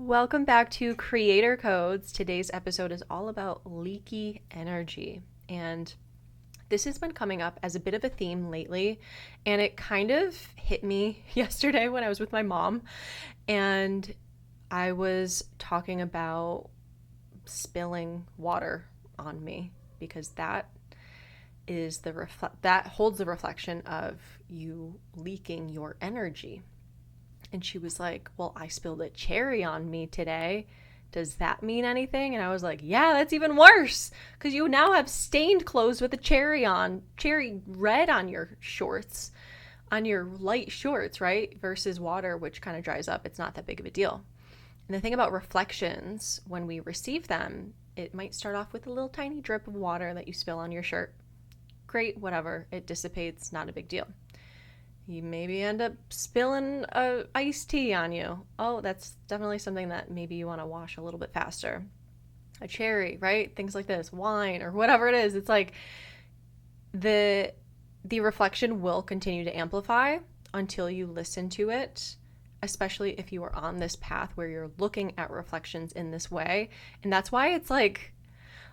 Welcome back to Creator Codes. Today's episode is all about leaky energy. And this has been coming up as a bit of a theme lately. And it kind of hit me yesterday when I was with my mom. And I was talking about spilling water on me because that is that holds the reflection of you leaking your energy. And she was like, well, I spilled a cherry on me today. Does that mean anything? And I was like, yeah, that's even worse because you now have stained clothes with a cherry red on your shorts, on your light shorts, right? Versus water, which kind of dries up. It's not that big of a deal. And the thing about reflections, when we receive them, it might start off with a little tiny drip of water that you spill on your shirt. Great, whatever. It dissipates, not a big deal. You maybe end up spilling a iced tea on you. Oh, that's definitely something that maybe you want to wash a little bit faster. A cherry, right? Things like this, wine or whatever it is. It's like the reflection will continue to amplify until you listen to it, especially if you are on this path where you're looking at reflections in this way. And that's why it's like,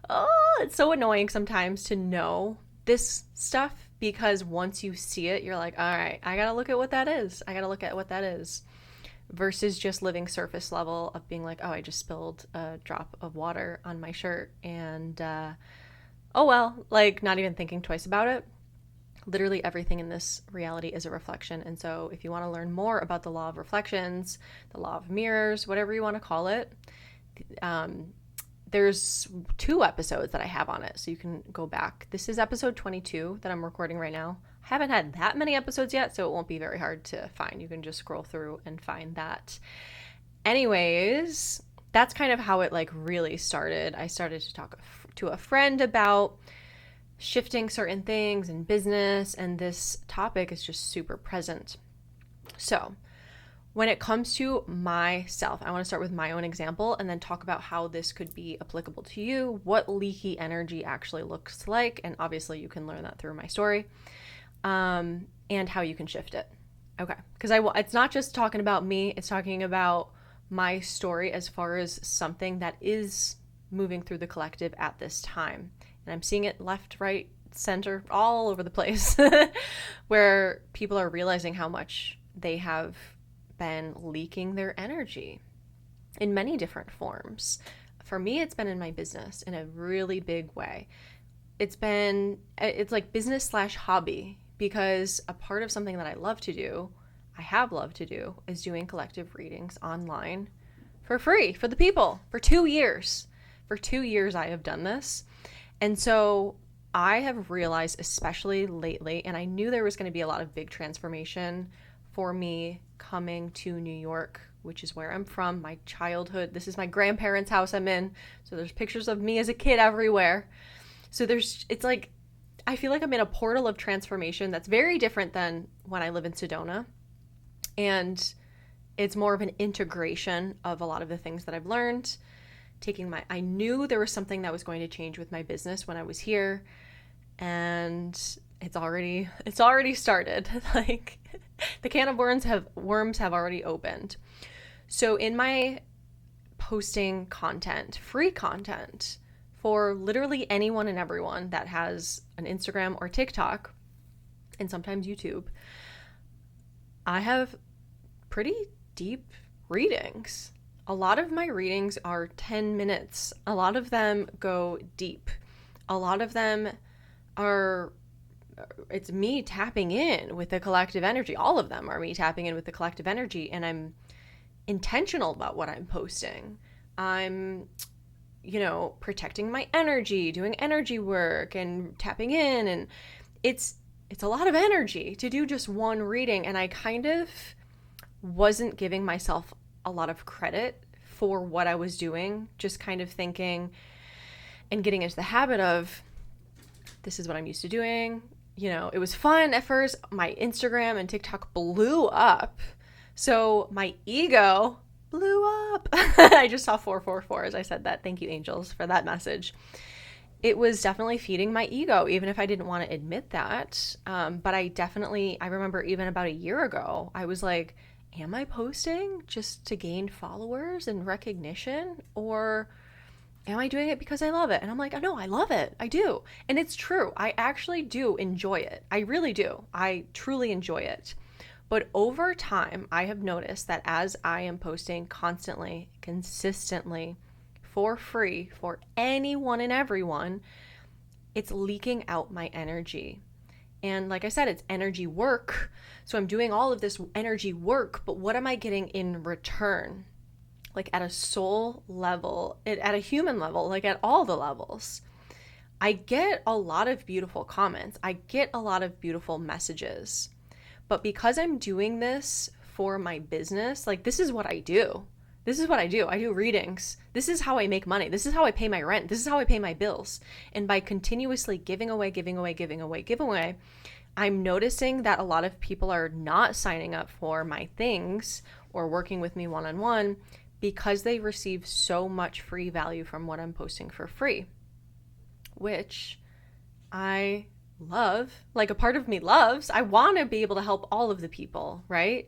oh, it's so annoying sometimes to know this stuff, because once you see it, you're like, all right, I gotta look at what that is. Versus just living surface level of being like, oh, I just spilled a drop of water on my shirt and oh well, like not even thinking twice about it. Literally everything in this reality is a reflection. And so if you want to learn more about the law of reflections, the law of mirrors, whatever you want to call it, there's 2 episodes that I have on it, so you can go back. This is episode 22 that I'm recording right now. I haven't had that many episodes yet, so it won't be very hard to find. You can just scroll through and find that. Anyways, that's kind of how it like really started. I started to talk to a friend about shifting certain things in business, and this topic is just super present. So when it comes to myself, I want to start with my own example and then talk about how this could be applicable to you, what leaky energy actually looks like, and obviously you can learn that through my story, and how you can shift it. Okay, because it's not just talking about me, it's talking about my story as far as something that is moving through the collective at this time. And I'm seeing it left, right, center, all over the place, where people are realizing how much they have been leaking their energy in many different forms. For me, it's been in my business in a really big way. It's like business / hobby, because a part of something that I have loved to do, is doing collective readings online for free for the people for 2 years. For 2 years, I have done this. And so I have realized, especially lately, and I knew there was going to be a lot of big transformation for me coming to New York, which is where I'm from, my childhood. This is my grandparents' house I'm in. So there's pictures of me as a kid everywhere. So it's like, I feel like I'm in a portal of transformation that's very different than when I live in Sedona. And it's more of an integration of a lot of the things that I've learned. I knew there was something that was going to change with my business when I was here. And it's already started. Like, the can of worms have already opened. So in my posting content, free content for literally anyone and everyone that has an Instagram or TikTok, and sometimes YouTube, I have pretty deep readings. A lot of my readings are 10 minutes. A lot of them go deep. A lot of them it's me tapping in with the collective energy. All of them are me tapping in with the collective energy, and I'm intentional about what I'm posting. I'm, protecting my energy, doing energy work and tapping in, and it's a lot of energy to do just one reading, and I kind of wasn't giving myself a lot of credit for what I was doing, just kind of thinking and getting into the habit of, this is what I'm used to doing. It was fun at first. My Instagram and TikTok blew up. So my ego blew up. I just saw 444 as I said that. Thank you, angels, for that message. It was definitely feeding my ego, even if I didn't want to admit that. But I remember even about a year ago, I was like, am I posting just to gain followers and recognition, or am I doing it because I love it? And I'm like, oh, no, I love it. I do. And it's true. I actually do enjoy it. I really do. I truly enjoy it. But over time, I have noticed that as I am posting constantly, consistently, for free for anyone and everyone, it's leaking out my energy. And like I said, it's energy work. So I'm doing all of this energy work, but what am I getting in return? Like at a soul level, at a human level, like at all the levels. I get a lot of beautiful comments. I get a lot of beautiful messages. But because I'm doing this for my business, like this is what I do. This is what I do. I do readings. This is how I make money. This is how I pay my rent. This is how I pay my bills. And by continuously giving away, I'm noticing that a lot of people are not signing up for my things or working with me one-on-one because they receive so much free value from what I'm posting for free, which I love. Like a part of me loves. I want to be able to help all of the people, right?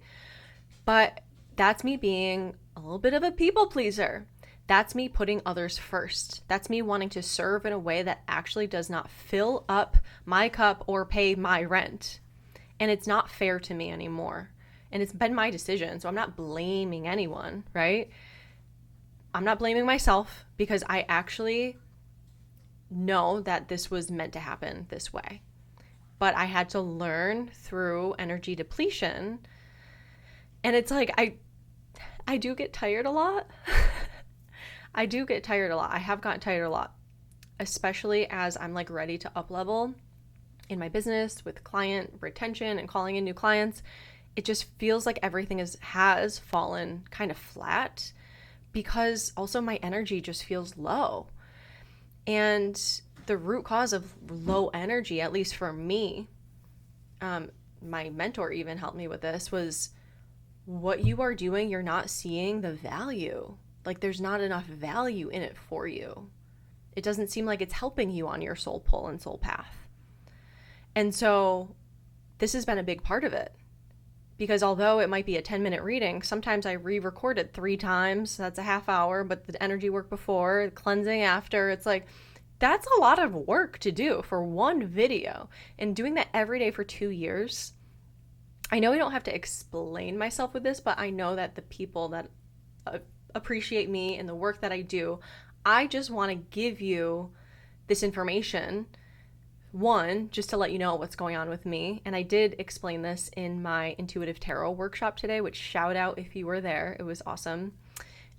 But that's me being a little bit of a people pleaser. That's me putting others first. That's me wanting to serve in a way that actually does not fill up my cup or pay my rent. And it's not fair to me anymore. And it's been my decision. So I'm not blaming anyone, right? I'm not blaming myself because I actually know that this was meant to happen this way. But I had to learn through energy depletion. And it's like, I do get tired a lot. I do get tired a lot. I have gotten tired a lot, especially as I'm like ready to up level in my business with client retention and calling in new clients. It just feels like everything has fallen kind of flat because also my energy just feels low. And the root cause of low energy, at least for me, my mentor even helped me with this, was what you are doing, you're not seeing the value. Like there's not enough value in it for you. It doesn't seem like it's helping you on your soul pull and soul path. And so this has been a big part of it. Because although it might be a 10-minute reading, sometimes I re-record it 3 times. That's a half hour, but the energy work before, cleansing after, it's like, that's a lot of work to do for one video. And doing that every day for 2 years, I know I don't have to explain myself with this, but I know that the people that appreciate me and the work that I do, I just want to give you this information. One, just to let you know what's going on with me. And I did explain this in my intuitive tarot workshop today, which shout out if you were there. It was awesome.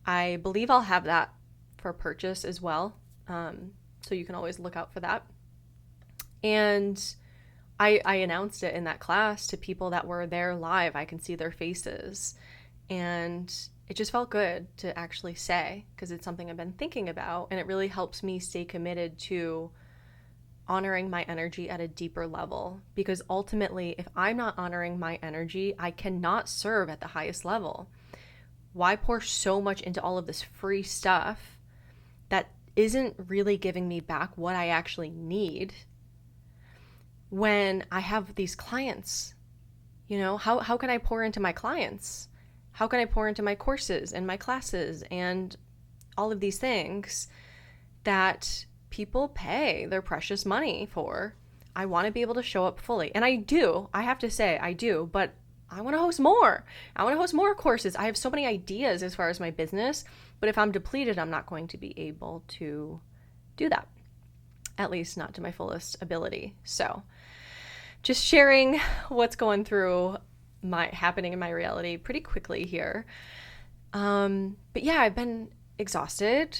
I believe I'll have that for purchase as well. So you can always look out for that. And I announced it in that class to people that were there live. I can see their faces. And it just felt good to actually say, because it's something I've been thinking about. And it really helps me stay committed to honoring my energy at a deeper level. Because ultimately, if I'm not honoring my energy, I cannot serve at the highest level. Why pour so much into all of this free stuff that isn't really giving me back what I actually need when I have these clients? You know, how can I pour into my clients? How can I pour into my courses and my classes and all of these things that people pay their precious money for? I want to be able to show up fully. And I do. I have to say I do, but I want to host more. I want to host more courses. I have so many ideas as far as my business, but if I'm depleted, I'm not going to be able to do that, at least not to my fullest ability. So just sharing what's going through happening in my reality pretty quickly here. But yeah, I've been exhausted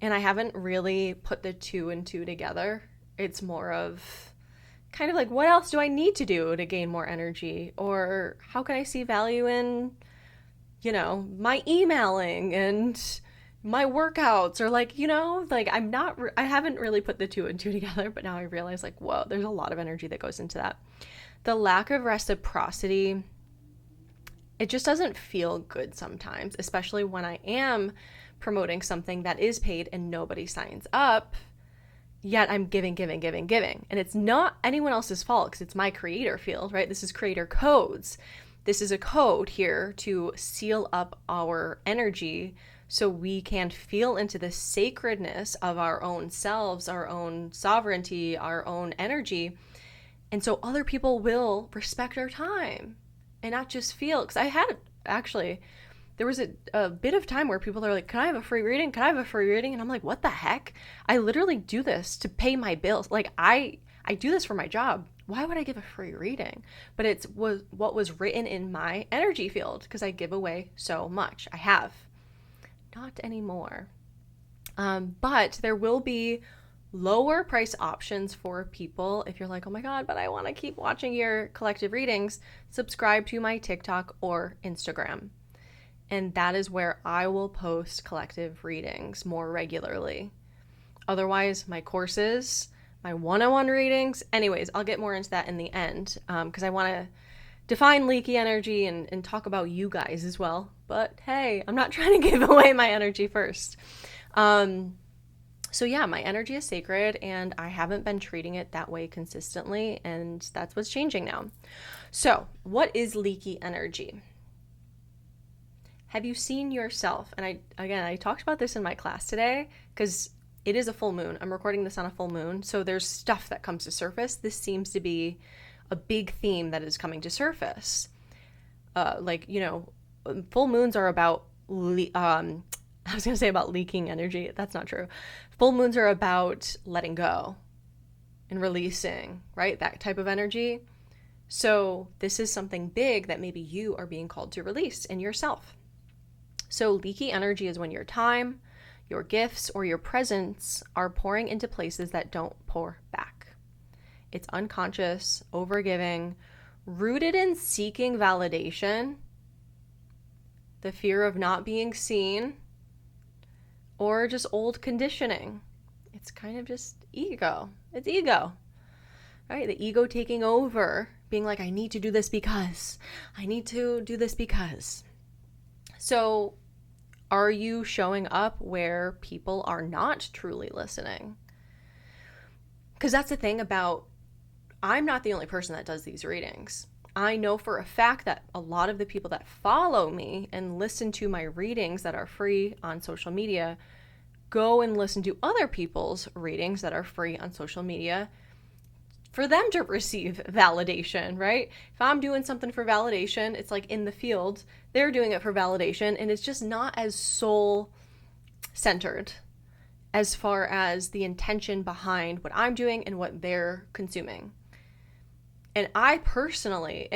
and I haven't really put the 2 and 2 together. It's more of kind of like, what else do I need to do to gain more energy? Or how can I see value in, you know, my emailing and my workouts, or like, you know, like I haven't really put the 2 and 2 together, but now I realize like, whoa, there's a lot of energy that goes into that. The lack of reciprocity, it just doesn't feel good sometimes, especially when I am promoting something that is paid and nobody signs up, yet I'm giving. And it's not anyone else's fault because it's my creator field, right? This is creator codes. this is a code here to seal up our energy so we can feel into the sacredness of our own selves, our own sovereignty, our own energy. And so other people will respect our time and not just feel, because I had actually, there was a bit of time where people are like, can I have a free reading? Can I have a free reading? And I'm like, what the heck? I literally do this to pay my bills. Like I do this for my job. Why would I give a free reading? But it's what was written in my energy field, because I give away so much. I have. Not anymore. But there will be lower price options for people. If you're like, oh my God, but I want to keep watching your collective readings, subscribe to my TikTok or Instagram. And that is where I will post collective readings more regularly. Otherwise, my courses, my one-on-one readings, anyways, I'll get more into that in the end, because I want to define leaky energy and talk about you guys as well. But hey, I'm not trying to give away my energy first. So yeah, my energy is sacred and I haven't been treating it that way consistently, and that's what's changing now. So what is leaky energy? Have you seen yourself? And I talked about this in my class today because it is a full moon. I'm recording this on a full moon. So there's stuff that comes to surface. This seems to be a big theme that is coming to surface. Full moons are about, I was going to say about leaking energy. That's not true. Full moons are about letting go and releasing, right? That type of energy. So this is something big that maybe you are being called to release in yourself. So leaky energy is when your time, your gifts, or your presence are pouring into places that don't pour back. It's unconscious, overgiving, rooted in seeking validation, the fear of not being seen, or just old conditioning. It's kind of just ego. It's ego, right? The ego taking over, being like, I need to do this because. So are you showing up where people are not truly listening? Because that's the thing about, I'm not the only person that does these readings. I know for a fact that a lot of the people that follow me and listen to my readings that are free on social media go and listen to other people's readings that are free on social media for them to receive validation, right? If I'm doing something for validation, it's like in the field, they're doing it for validation, and it's just not as soul-centered as far as the intention behind what I'm doing and what they're consuming. And I personally,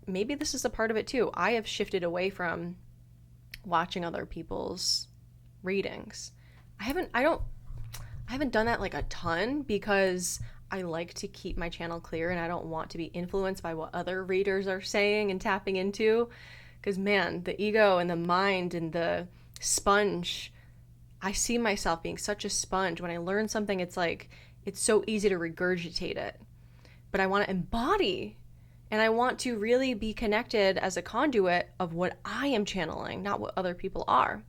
maybe this is a part of it too, I have shifted away from watching other people's readings. I haven't done that like a ton because I like to keep my channel clear and I don't want to be influenced by what other readers are saying and tapping into. Because man, the ego and the mind and the sponge, I see myself being such a sponge. When I learn something, it's like, it's so easy to regurgitate it. But I want to embody, and I want to really be connected as a conduit of what I am channeling, not what other people are.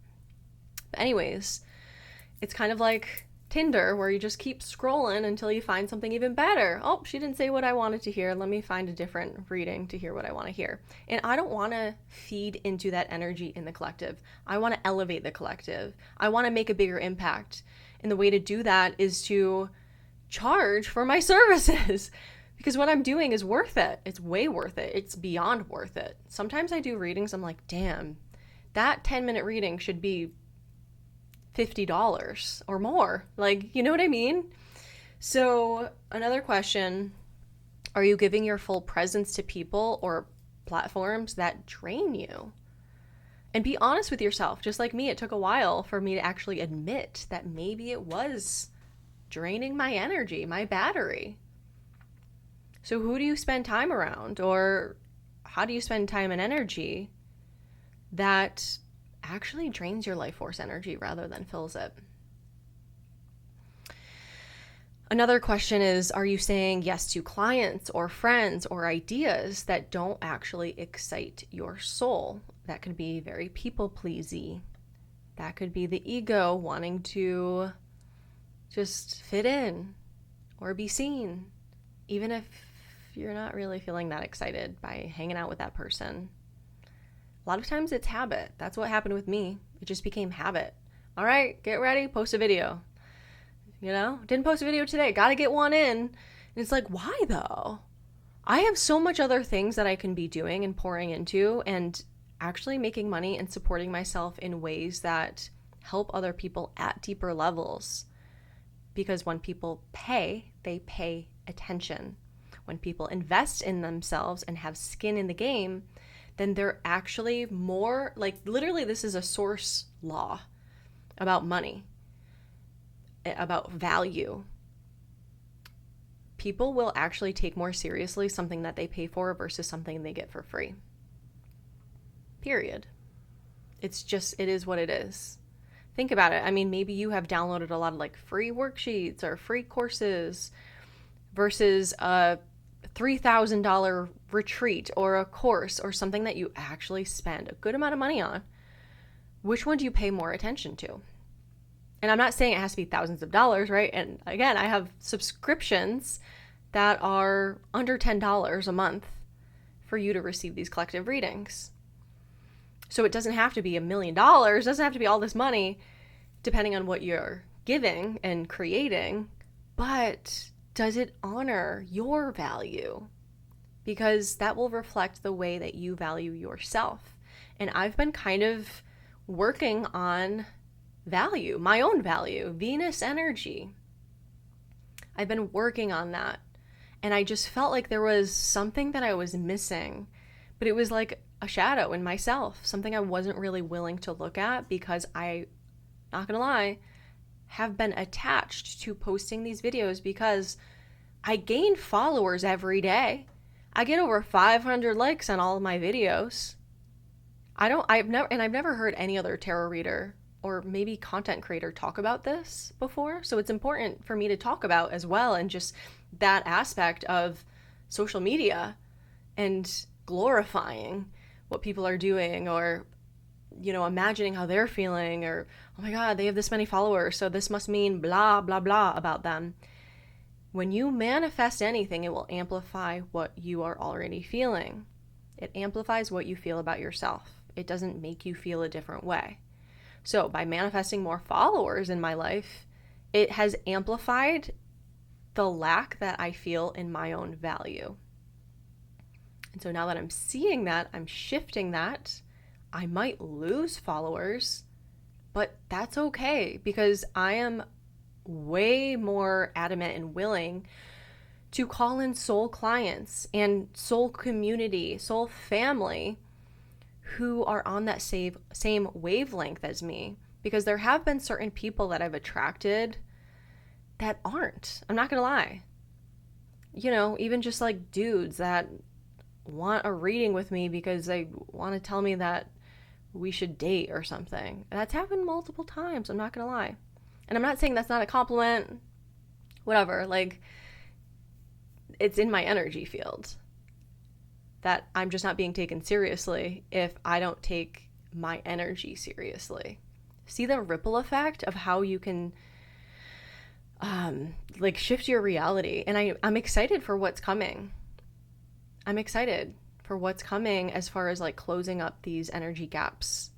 But anyways, it's kind of like Tinder, where you just keep scrolling until you find something even better. Oh, she didn't say what I wanted to hear. Let me find a different reading to hear what I want to hear. And I don't want to feed into that energy in the collective. I want to elevate the collective. I want to make a bigger impact. And the way to do that is to charge for my services. Because what I'm doing is worth it. It's way worth it. It's beyond worth it. Sometimes I do readings, I'm like, damn, that 10-minute reading should be $50 or more. Like, you know what I mean? So another question, are you giving your full presence to people or platforms that drain you? And be honest with yourself. Just like me, it took a while for me to actually admit that maybe it was draining my energy, my battery. So who do you spend time around, or how do you spend time and energy that actually drains your life force energy rather than fills it? Another question is, are you saying yes to clients or friends or ideas that don't actually excite your soul? That could be very people-pleasy. That could be the ego wanting to just fit in or be seen, even if you're not really feeling that excited by hanging out with that person. A lot of times it's habit. That's what happened with me. It just became habit. All right, get ready, post a video. Didn't post a video today. Got to get one in. And it's like, why though? I have so much other things that I can be doing and pouring into and actually making money and supporting myself in ways that help other people at deeper levels. Because when people pay, they pay attention. When people invest in themselves and have skin in the game, then they're actually more like, literally, this is a source law about money, about value. People will actually take more seriously something that they pay for versus something they get for free. Period. It is what it is. Think about it. I mean, maybe you have downloaded a lot of like free worksheets or free courses versus a $3,000 retreat or a course or something that you actually spend a good amount of money on. Which one do you pay more attention to? And I'm not saying it has to be thousands of dollars, right? And again, I have subscriptions that are under $10 a month for you to receive these collective readings. So it doesn't have to be $1 million, doesn't have to be all this money, depending on what you're giving and creating, but does it honor your value? Because that will reflect the way that you value yourself. And I've been kind of working on value, my own value, Venus energy. I've been working on that. And I just felt like there was something that I was missing, but it was like a shadow in myself, something I wasn't really willing to look at because I, not gonna lie, have been attached to posting these videos because I gain followers every day. I get over 500 likes on all of my videos. I've never heard any other tarot reader or maybe content creator talk about this before. So it's important for me to talk about as well, and just that aspect of social media and glorifying what people are doing, or imagining how they're feeling, or oh my god, they have this many followers, so this must mean blah blah blah about them. When you manifest anything, it will amplify what you are already feeling. It amplifies what you feel about yourself. It doesn't make you feel a different way. So by manifesting more followers in my life, it has amplified the lack that I feel in my own value. And so now that I'm seeing that, I'm shifting that. I might lose followers, but that's okay, because I am way more adamant and willing to call in soul clients and soul community, soul family who are on that same wavelength as me, because there have been certain people that I've attracted that aren't. I'm not gonna lie. Even just like dudes that want a reading with me because they want to tell me that we should date or something. That's happened multiple times, I'm not gonna lie. And I'm not saying that's not a compliment, whatever, like, it's in my energy field that I'm just not being taken seriously if I don't take my energy seriously. See the ripple effect of how you can shift your reality. And I'm excited for what's coming. I'm excited for what's coming as far as like closing up these energy gaps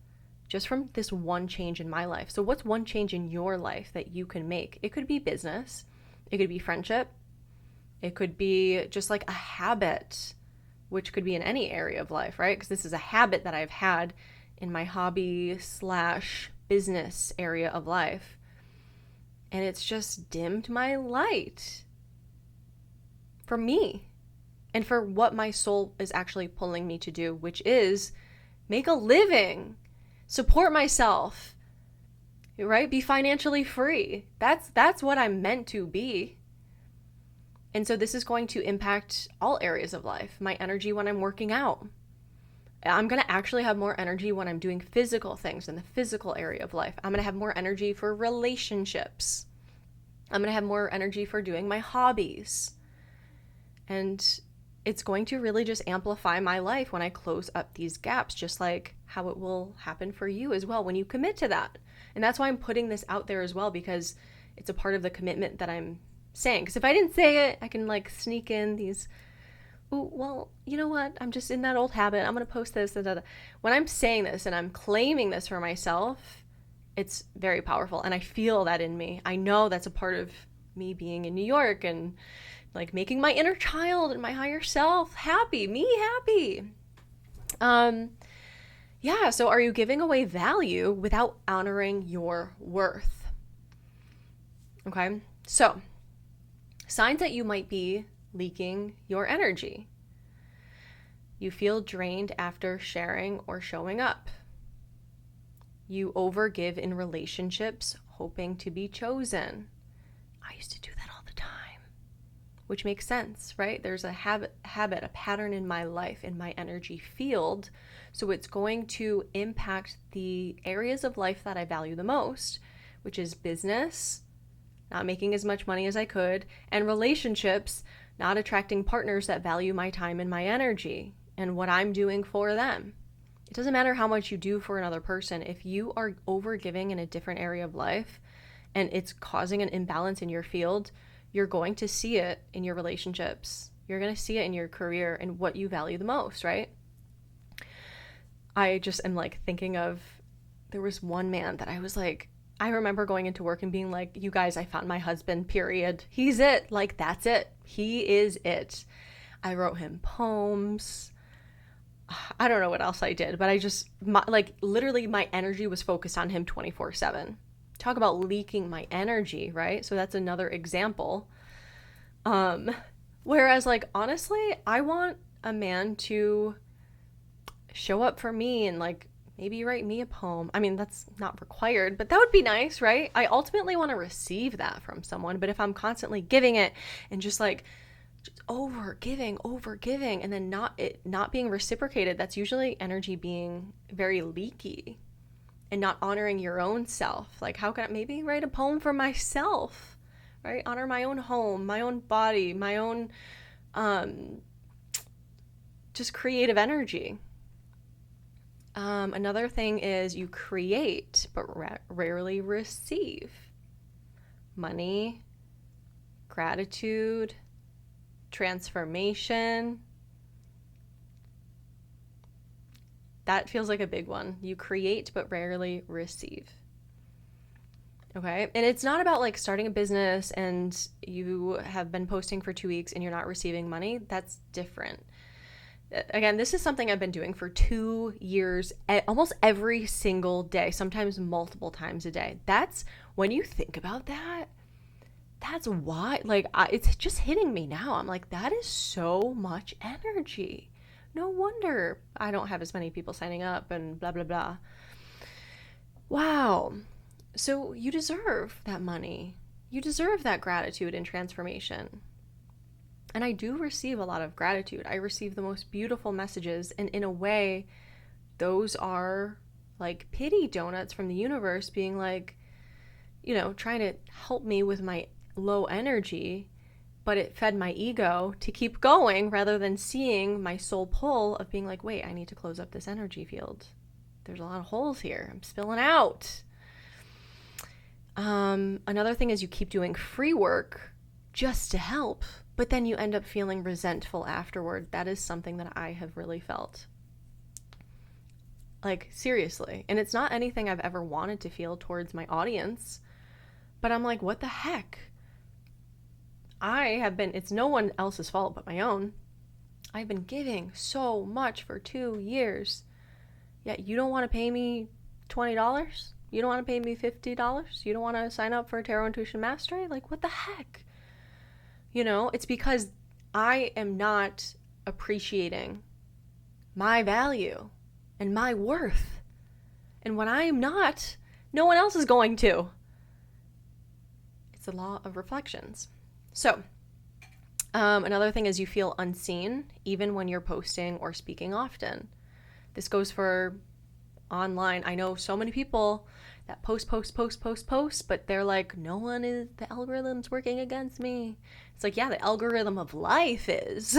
just from this one change in my life. So what's one change in your life that you can make? It could be business. It could be friendship. It could be just like a habit, which could be in any area of life, right? Because this is a habit that I've had in my hobby/business area of life. And it's just dimmed my light for me and for what my soul is actually pulling me to do, which is make a living, support myself, right? Be financially free. That's what I'm meant to be. And so this is going to impact all areas of life. My energy when I'm working out. I'm going to actually have more energy when I'm doing physical things in the physical area of life. I'm going to have more energy for relationships. I'm going to have more energy for doing my hobbies. And it's going to really just amplify my life when I close up these gaps, just like how it will happen for you as well when you commit to that. And that's why I'm putting this out there as well, because it's a part of the commitment that I'm saying. Because if I didn't say it, I can like sneak in these ooh, well, you know what? I'm just in that old habit. I'm going to post this. Da, da, da. When I'm saying this and I'm claiming this for myself, it's very powerful. And I feel that in me. I know that's a part of me being in New York and like making my inner child and my higher self happy, me happy. Yeah, so are you giving away value without honoring your worth? Okay, so signs that you might be leaking your energy. You feel drained after sharing or showing up. You overgive in relationships, hoping to be chosen. I used to do that all the time, which makes sense, right? There's a habit, a pattern in my life, in my energy field. So it's going to impact the areas of life that I value the most, which is business, not making as much money as I could, and relationships, not attracting partners that value my time and my energy and what I'm doing for them. It doesn't matter how much you do for another person. If you are overgiving in a different area of life and it's causing an imbalance in your field, you're going to see it in your relationships. You're going to see it in your career and what you value the most, right? I just am like thinking of, there was one man that I was like, I remember going into work and being like, you guys, I found my husband, period. He's it. Like, that's it. He is it. I wrote him poems. I don't know what else I did, but I just, literally my energy was focused on him 24/7. Talk about leaking my energy, right? So that's another example. Whereas, like, honestly, I want a man to show up for me and, like, maybe write me a poem. I mean, that's not required, but that would be nice, right? I ultimately want to receive that from someone, but if I'm constantly giving it and just like, just over giving, and then not being reciprocated, that's usually energy being very leaky and not honoring your own self. Like, how can I maybe write a poem for myself, right? Honor my own home, my own body, my own just creative energy. Another thing is you create but rarely receive. Money, gratitude, transformation. That feels like a big one. You create but rarely receive. Okay? And it's not about like starting a business and you have been posting for 2 weeks and you're not receiving money. That's different. Again, this is something I've been doing for 2 years, almost every single day, sometimes multiple times a day. That's, when you think about that, that's why, like, it's just hitting me now. I'm like, that is so much energy. No wonder I don't have as many people signing up and blah, blah, blah. Wow. So you deserve that money. You deserve that gratitude and transformation. And I do receive a lot of gratitude. I receive the most beautiful messages. And in a way, those are like pity donuts from the universe being like, you know, trying to help me with my low energy. But it fed my ego to keep going rather than seeing my soul pull of being like, wait, I need to close up this energy field. There's a lot of holes here. I'm spilling out. Another thing is you keep doing free work just to help, but then you end up feeling resentful afterward. That is something that I have really felt. Like, seriously. And it's not anything I've ever wanted to feel towards my audience, but I'm like, what the heck? It's no one else's fault but my own. I've been giving so much for 2 years, yet you don't want to pay me $20? You don't want to pay me $50? You don't want to sign up for a Tarot Intuition Mastery? Like, what the heck? You know, it's because I am not appreciating my value and my worth. And when I am not, no one else is going to. It's the law of reflections. So, another thing is you feel unseen even when you're posting or speaking often. This goes for online. I know so many people that post, but they're like, the algorithm's working against me. It's like, yeah, the algorithm of life is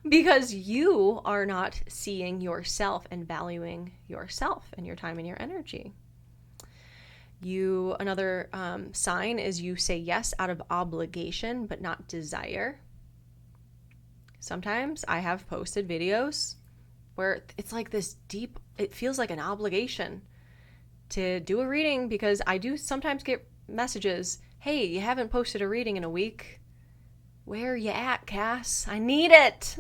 because you are not seeing yourself and valuing yourself and your time and your energy. Another sign is you say yes out of obligation, but not desire. Sometimes I have posted videos where it's like this deep, it feels like an obligation to do a reading, because I do sometimes get messages, hey, you haven't posted a reading in a week. Where are you at, Cass? I need it.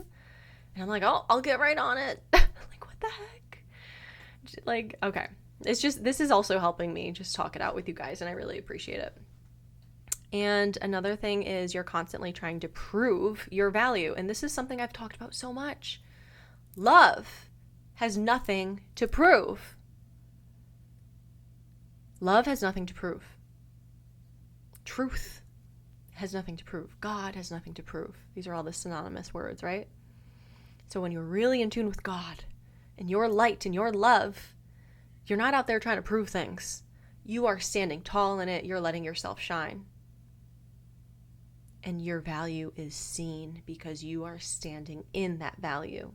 And I'm like, oh, I'll get right on it. Like, what the heck? Like, okay. It's just, this is also helping me just talk it out with you guys, and I really appreciate it. And another thing is you're constantly trying to prove your value. And this is something I've talked about so much. Love has nothing to prove. Love has nothing to prove. Truth has nothing to prove. God has nothing to prove. These are all the synonymous words, right? So when you're really in tune with God and your light and your love, you're not out there trying to prove things. You are standing tall in it. You're letting yourself shine. And your value is seen because you are standing in that value.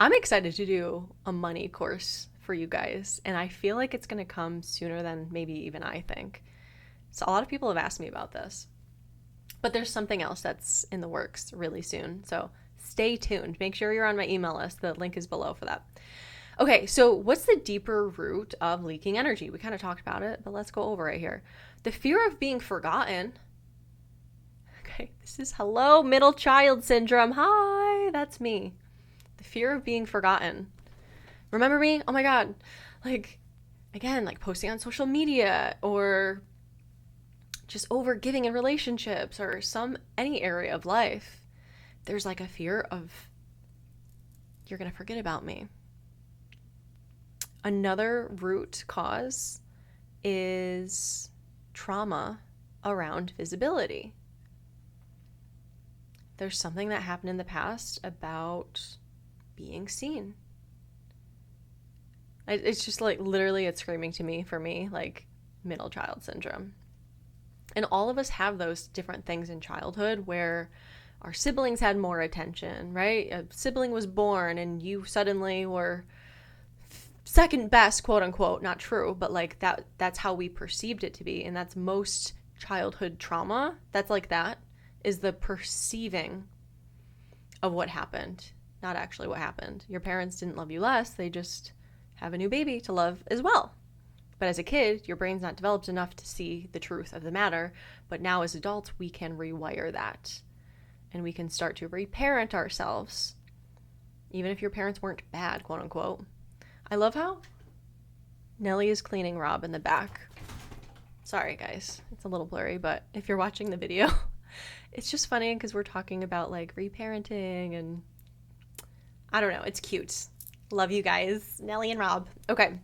I'm excited to do a money course for you guys, and I feel like it's going to come sooner than maybe even I think. So a lot of people have asked me about this, but there's something else that's in the works really soon. So stay tuned. Make sure you're on my email list. The link is below for that. Okay, so what's the deeper root of leaking energy? We kind of talked about it, but let's go over it here. The fear of being forgotten. Okay, this is hello, middle child syndrome. Hi, that's me. The fear of being forgotten. Remember me? Oh my God. Like, again, like posting on social media, or just over giving in relationships, or any area of life. There's like a fear of, you're going to forget about me. Another root cause is trauma around visibility. There's something that happened in the past about being seen. It's just like, literally, it's screaming to me, for me, like middle child syndrome. And all of us have those different things in childhood where our siblings had more attention, right? A sibling was born and you suddenly were second best, quote unquote. Not true, but like that's how we perceived it to be. And that's most childhood trauma. That's like that is the perceiving of what happened, not actually what happened. Your parents didn't love you less. They just have a new baby to love as well. But as a kid, your brain's not developed enough to see the truth of the matter. But now as adults, we can rewire that. And we can start to reparent ourselves. Even if your parents weren't bad, quote unquote. I love how Nellie is cleaning Rob in the back. Sorry, guys. It's a little blurry, but if you're watching the video, it's just funny because we're talking about like reparenting and I don't know. It's cute. Love you guys. Nellie and Rob. Okay.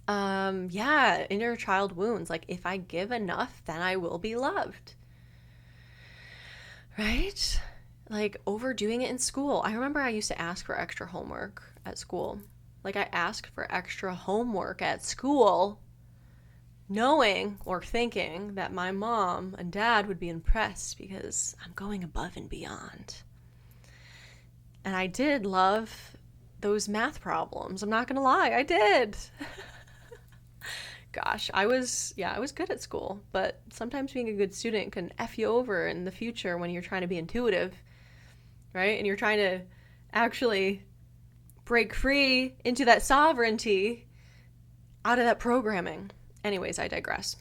Yeah, inner child wounds. Like, if I give enough, then I will be loved. Right? Like, overdoing it in school. I remember I used to ask for extra homework at school. Like, I asked for extra homework at school, knowing or thinking that my mom and dad would be impressed because I'm going above and beyond. And I did love those math problems. I'm not going to lie. I did. Gosh, I was good at school, but sometimes being a good student can F you over in the future when you're trying to be intuitive, right? And you're trying to actually break free into that sovereignty out of that programming. Anyways, I digress.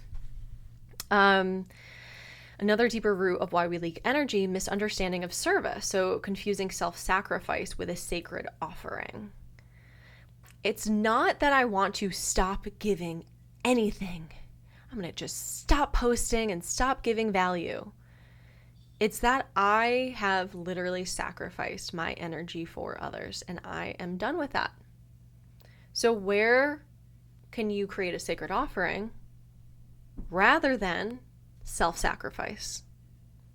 Another deeper root of why we leak energy, misunderstanding of service. So confusing self-sacrifice with a sacred offering. It's not that I want to stop giving anything. I'm going to just stop posting and stop giving value. It's that I have literally sacrificed my energy for others and I am done with that. So where can you create a sacred offering rather than self-sacrifice?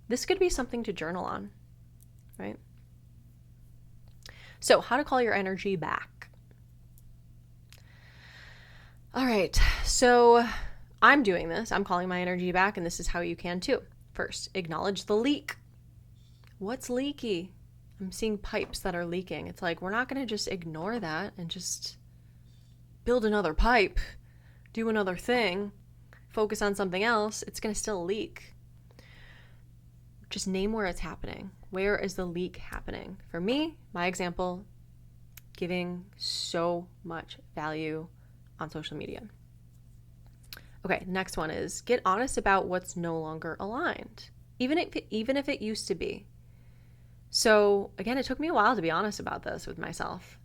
This could be something to journal on, right? So how to call your energy back. All right, so I'm doing this. I'm calling my energy back, and this is how you can too. First, acknowledge the leak. What's leaky? I'm seeing pipes that are leaking. It's like, we're not going to just ignore that and just build another pipe, do another thing, focus on something else. It's going to still leak. just name where it's happening. Where is the leak happening? For me, my example, giving so much value on social media. Okay, next one is get honest about what's no longer aligned, even if it used to be. So again, it took me a while to be honest about this with myself.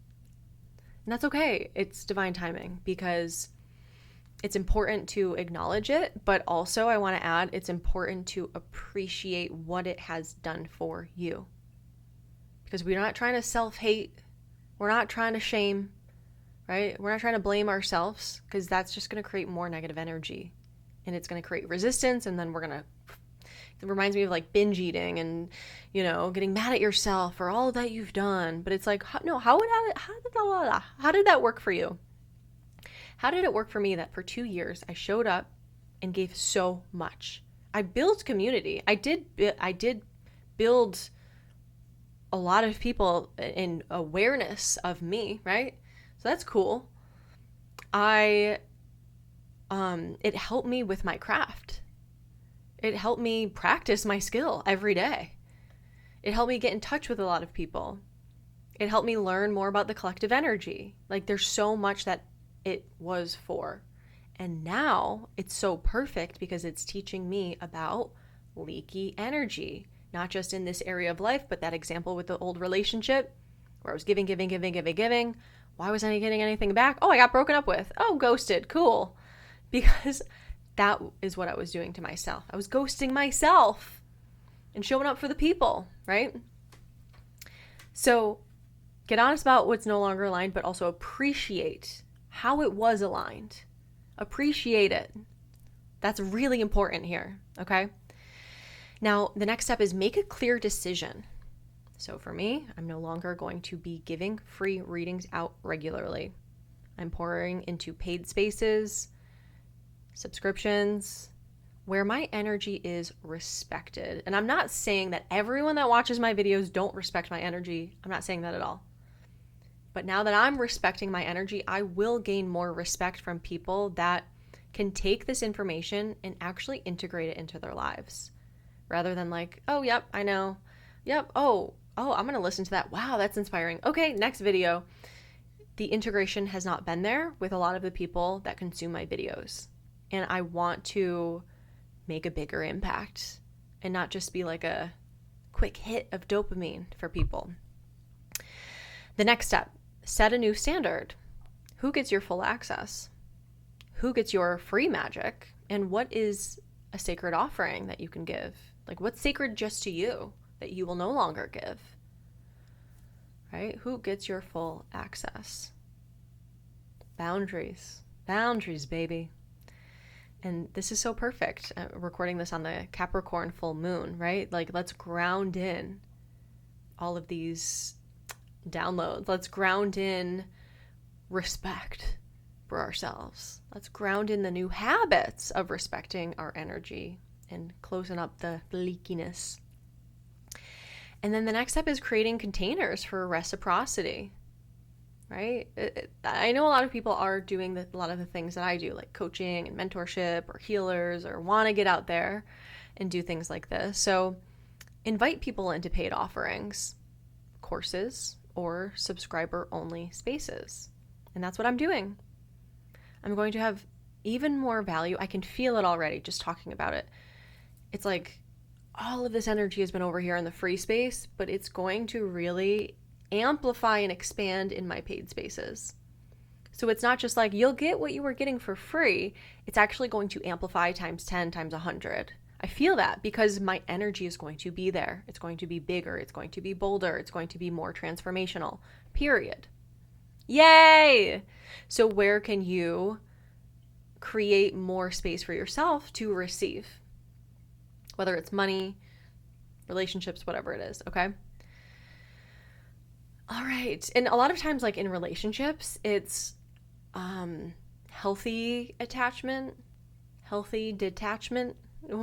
And that's okay. It's divine timing, because it's important to acknowledge it, but also I want to add, it's important to appreciate what it has done for you. Because we're not trying to self-hate. We're not trying to shame, right? We're not trying to blame ourselves, because that's just going to create more negative energy, and it's going to create resistance. And then it reminds me of like binge eating and, getting mad at yourself for all that you've done. But it's like, no, how did that work for you? How did it work for me that for 2 years I showed up and gave so much? I built community. I did build a lot of people in awareness of me, right? So that's cool. It helped me with my craft. It helped me practice my skill every day. It helped me get in touch with a lot of people. It helped me learn more about the collective energy. Like, there's so much that it was for. And now it's so perfect because it's teaching me about leaky energy, not just in this area of life, but that example with the old relationship where I was giving. Why wasn't I getting anything back? Oh, I got broken up with. Oh, ghosted. Cool. Because that is what I was doing to myself. I was ghosting myself and showing up for the people, right? So get honest about what's no longer aligned, but also appreciate how it was aligned. Appreciate it. That's really important here, okay? Now, the next step is make a clear decision. So for me, I'm no longer going to be giving free readings out regularly. I'm pouring into paid spaces, subscriptions, where my energy is respected. And I'm not saying that everyone that watches my videos don't respect my energy. I'm not saying that at all. But now that I'm respecting my energy, I will gain more respect from people that can take this information and actually integrate it into their lives. Rather than like, oh, yep, I know. Yep, oh, I'm going to listen to that. Wow, that's inspiring. Okay, next video. The integration has not been there with a lot of the people that consume my videos. And I want to make a bigger impact and not just be like a quick hit of dopamine for people. The next step, set a new standard. Who gets your full access? Who gets your free magic? And what is a sacred offering that you can give? Like, what's sacred just to you that you will no longer give? Right? Who gets your full access? Boundaries, baby. And this is so perfect. Recording this on the Capricorn full moon, right? Like, let's ground in all of these downloads. Let's ground in respect for ourselves. Let's ground in the new habits of respecting our energy and closing up the leakiness. And then the next step is creating containers for reciprocity, right? I know a lot of people are doing a lot of the things that I do, like coaching and mentorship or healers, or want to get out there and do things like this. So invite people into paid offerings, courses, or subscriber-only spaces. And that's what I'm doing. I'm going to have even more value. I can feel it already just talking about it. It's like all of this energy has been over here in the free space, but it's going to really amplify and expand in my paid spaces. So it's not just like you'll get what you were getting for free. It's actually going to amplify times 10, times 100. I feel that because my energy is going to be there. It's going to be bigger. It's going to be bolder. It's going to be more transformational, period. Yay! So where can you create more space for yourself to receive? Whether it's money, relationships, whatever it is, okay? All right. And a lot of times, like in relationships, it's healthy attachment, healthy detachment,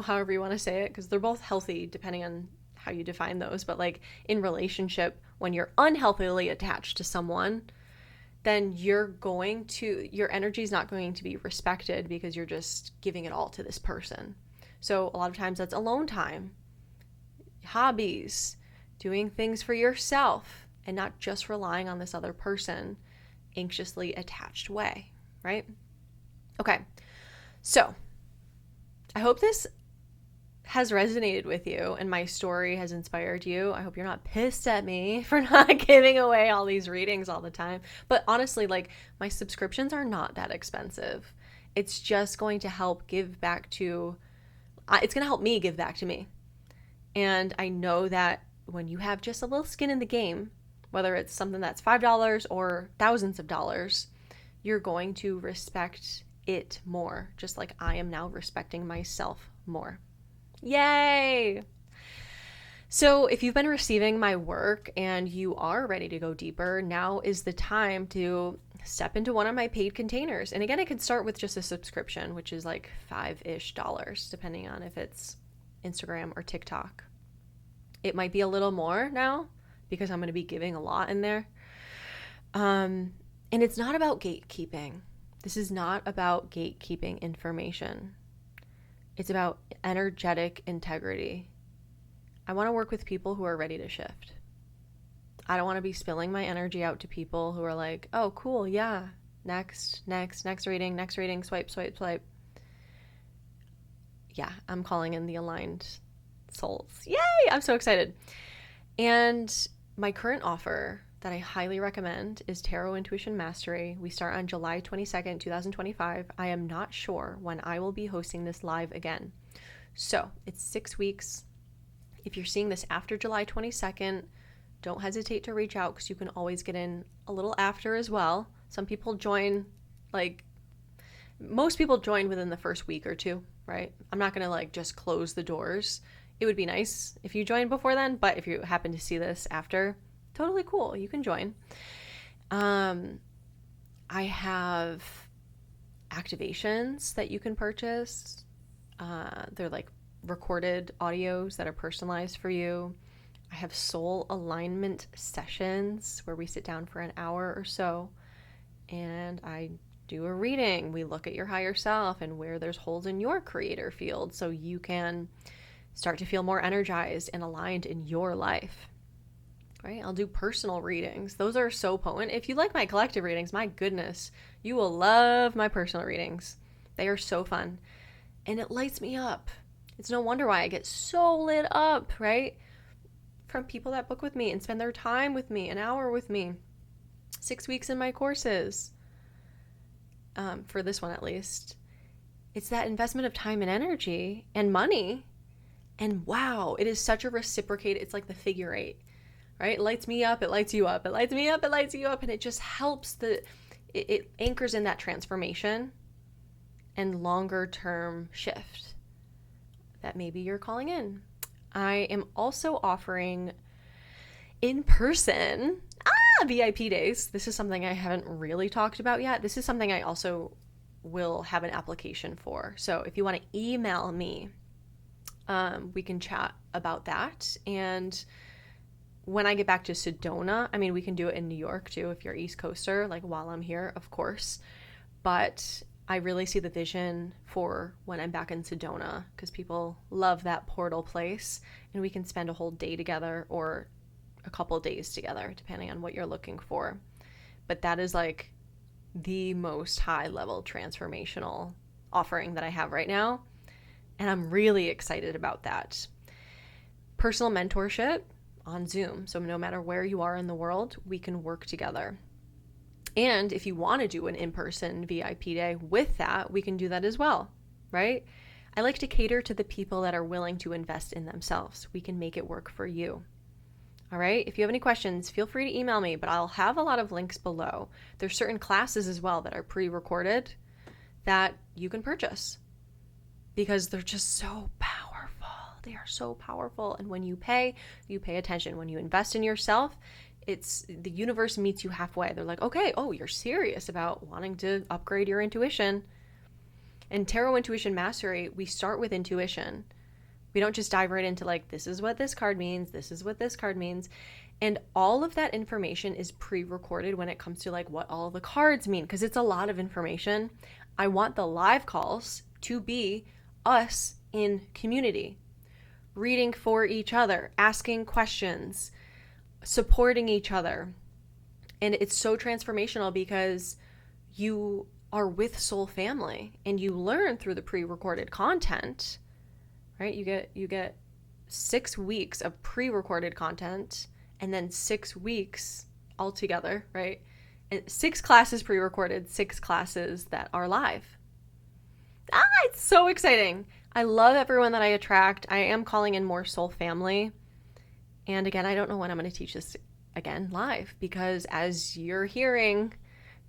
however you want to say it, because they're both healthy depending on how you define those. But like in relationship, when you're unhealthily attached to someone, then your energy is not going to be respected because you're just giving it all to this person. So a lot of times that's alone time. hobbies, doing things for yourself, and not just relying on this other person anxiously attached way, right? Okay, so I hope this has resonated with you and my story has inspired you. I hope you're not pissed at me for not giving away all these readings all the time. But honestly, like, my subscriptions are not that expensive. It's just going to help it's going to help me give back to me. And I know that when you have just a little skin in the game, whether it's something that's $5 or thousands of dollars, you're going to respect it more, just like I am now respecting myself more. Yay! So if you've been receiving my work and you are ready to go deeper, now is the time to step into one of my paid containers. And again, it could start with just a subscription, which is like $5-ish, depending on if it's Instagram or TikTok. It might be a little more now because I'm going to be giving a lot in there. And it's not about gatekeeping. This is not about gatekeeping information. It's about energetic integrity. I want to work with people who are ready to shift. I don't want to be spilling my energy out to people who are like, oh, cool, yeah, next reading, swipe. Yeah, I'm calling in the aligned souls. Yay! I'm so excited. And my current offer that I highly recommend is Tarot Intuition Mastery. We start on July 22nd, 2025. I am not sure when I will be hosting this live again. So it's 6 weeks. If you're seeing this after July 22nd, don't hesitate to reach out because you can always get in a little after as well. Some people join, most people join within the first week or two, right? I'm not going to just close the doors. It would be nice if you joined before then, but if you happen to see this after, totally cool. You can join. I have activations that you can purchase. They're recorded audios that are personalized for you. I have soul alignment sessions where we sit down for an hour or so and I do a reading. We look at your higher self and where there's holes in your creator field so you can start to feel more energized and aligned in your life. Right? I'll do personal readings. Those are so potent. If you like my collective readings, my goodness, you will love my personal readings. They are so fun. And it lights me up. It's no wonder why I get so lit up, right? From people that book with me and spend their time with me, an hour with me, 6 weeks in my courses. For this one at least. It's that investment of time and energy and money. And wow, it is such a reciprocated, it's like the figure eight. Right? It lights me up, it lights you up, it lights me up, it lights you up, and it just helps it anchors in that transformation and longer term shift that maybe you're calling in. I am also offering in-person VIP days. This is something I haven't really talked about yet. This is something I also will have an application for. So if you want to email me, we can chat about that. And when I get back to Sedona, we can do it in New York too, if you're East Coaster, while I'm here, of course. But I really see the vision for when I'm back in Sedona because people love that portal place and we can spend a whole day together or a couple days together, depending on what you're looking for. But that is the most high level transformational offering that I have right now. And I'm really excited about that. Personal mentorship on Zoom. So no matter where you are in the world, we can work together. And if you want to do an in-person VIP day with that, we can do that as well, right? I like to cater to the people that are willing to invest in themselves. We can make it work for you. All right. If you have any questions, feel free to email me, but I'll have a lot of links below. There's certain classes as well that are pre-recorded that you can purchase because they're just so powerful. They are so powerful. And when you pay attention. When you invest in yourself, it's the universe meets you halfway. They're like, okay, oh, you're serious about wanting to upgrade your intuition. In Tarot Intuition Mastery, we start with intuition. We don't just dive right into this is what this card means, this is what this card means. And all of that information is pre-recorded when it comes to what all the cards mean, because it's a lot of information. I want the live calls to be us in community. reading for each other, asking questions, supporting each other. And it's so transformational because you are with soul family and you learn through the pre-recorded content, right? You get 6 weeks of pre-recorded content and then 6 weeks altogether, right? And 6 classes pre-recorded, 6 classes that are live. It's so exciting. I love everyone that I attract. I am calling in more soul family. And again, I don't know when I'm going to teach this again live, because as you're hearing,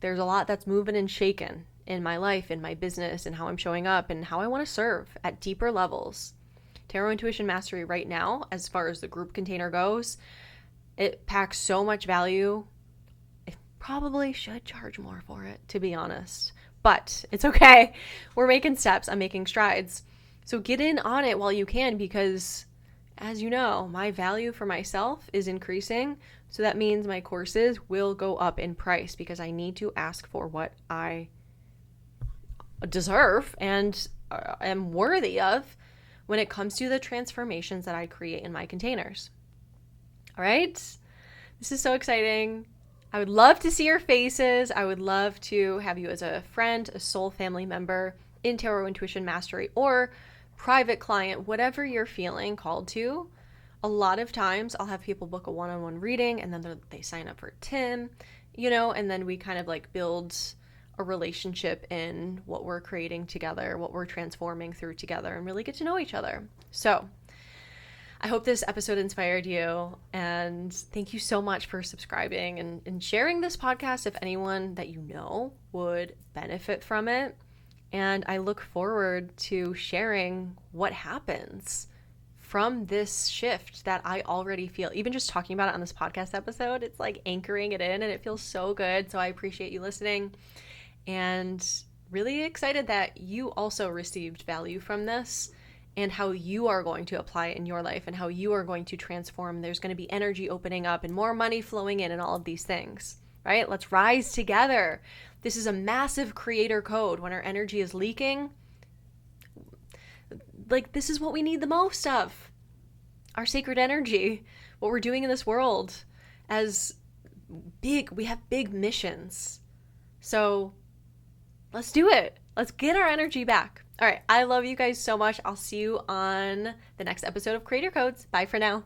there's a lot that's moving and shaking in my life, in my business, and how I'm showing up and how I want to serve at deeper levels. Tarot Intuition Mastery right now, as far as the group container goes, it packs so much value. I probably should charge more for it, to be honest. But it's okay. We're making steps. I'm making strides. So get in on it while you can, because as you know, my value for myself is increasing. So that means my courses will go up in price because I need to ask for what I deserve and am worthy of when it comes to the transformations that I create in my containers. All right? This is so exciting. I would love to see your faces. I would love to have you as a friend, a soul family member in Tarot Intuition Mastery, or private client, whatever you're feeling called to. A lot of times I'll have people book a one-on-one reading and then they sign up for Tim, and then we kind of like build a relationship in what we're creating together, what we're transforming through together, and really get to know each other. So I hope this episode inspired you, and thank you so much for subscribing and sharing this podcast if anyone that you know would benefit from it. And I look forward to sharing what happens from this shift that I already feel. Even just talking about it on this podcast episode, it's like anchoring it in and it feels so good. So I appreciate you listening, and really excited that you also received value from this and how you are going to apply it in your life and how you are going to transform. There's going to be energy opening up and more money flowing in and all of these things, right? Let's rise together. This is a massive creator code. When our energy is leaking, like, this is what we need the most of. Our sacred energy, what we're doing in this world we have big missions. So let's do it. Let's get our energy back. All right. I love you guys so much. I'll see you on the next episode of Creator Codes. Bye for now.